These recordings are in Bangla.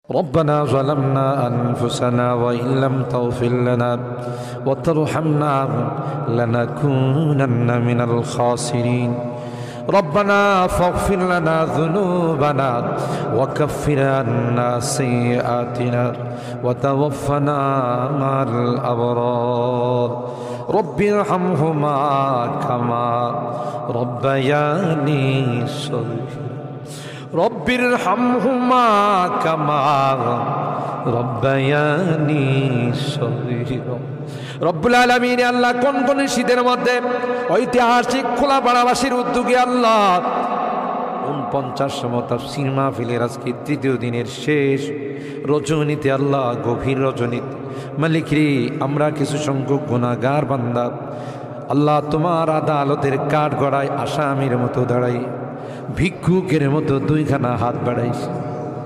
ربنا ظلمنا أنفسنا وإن لم تغفر لنا وترحمنا لنكونن من الخاسرين ربنا فاغفر لنا ذنوبنا وكفر عنا سيئاتنا وتوفنا مع الأبرار رب ارحمهما كما ربياني صغيرا رب ارحمهما كما ربياني صغيرا রব্বুল আলামিন আল্লাহ কোন কোন শীতের মধ্যে ঐতিহাসিক খোলাপাড়াবাসীর উদ্যোগে আল্লাহ 49তম তাফসীর মাহফিলের আজকে তৃতীয় দিনের শেষ রজনীতে আল্লাহ গভীর রজনীতে মালিক রে আমরা কিছু সংখ্যক গুনাহগার বান্দা আল্লাহ তোমার আদালতের কাঠ গড়ায় আসামির মতো দাঁড়াই ভিক্ষুকের মতো দুইখানা হাত বাড়াইছি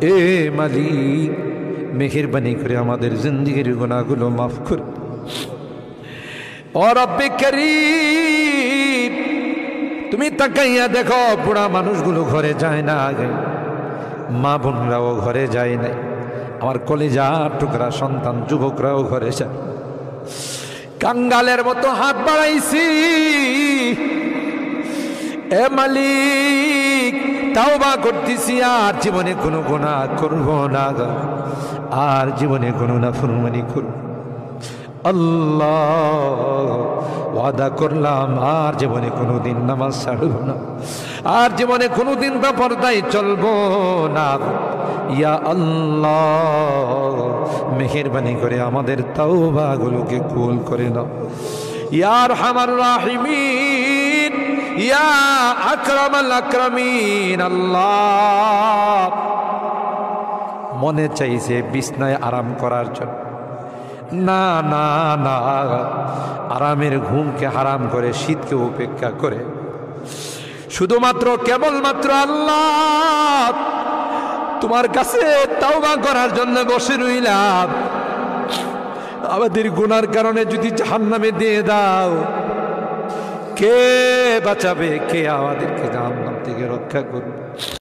এ মালিক মেহেরবানি করে আমাদের জিন্দেগির গুনাহগুলো মাফ কর ও রব্বে করিম তুমি তাকাইয়া দেখো বুড়া মানুষগুলো ঘরে যায় না আগে মা বোনরাও ঘরে যায় নাই আমার কলিজার টুকরা সন্তান যুবকরাও ঘরে যায় কাঙ্গালের মতো হাত বাড়াইছি এ মালিক তাওবা করতেছি আর জীবনে কোনো গুনাহ করব না আর জীবনে কোনো নাফরমানি করব আল্লাহ ওয়াদা করলাম আর জীবনে কোনোদিন নামাজ ছাড়ব না আর জীবনে কোনোদিন বেপরদায় চলবো না ইয়া আল্লাহ মেহেরবানি করে আমাদের তাওবাগুলোকে কবুল করে নাও ইয়া আরহামার রাহিমিন ইয়া আকরামাল আকরামিন আল্লাহ মনে চাইছে বিছনায় আরাম করার জন্য না না না আরামের ঘুমকে হারাম করে শীতকে উপেক্ষা করে শুধুমাত্র কেবলমাত্র আল্লাহ তোমার কাছে তাওবা করার জন্য বসে রইলাম আমাদের গুনার কারণে যদি জাহান্নামে দিয়ে দাও কে বাঁচাবে কে আমাদেরকে জাহান্নাম থেকে রক্ষা করবে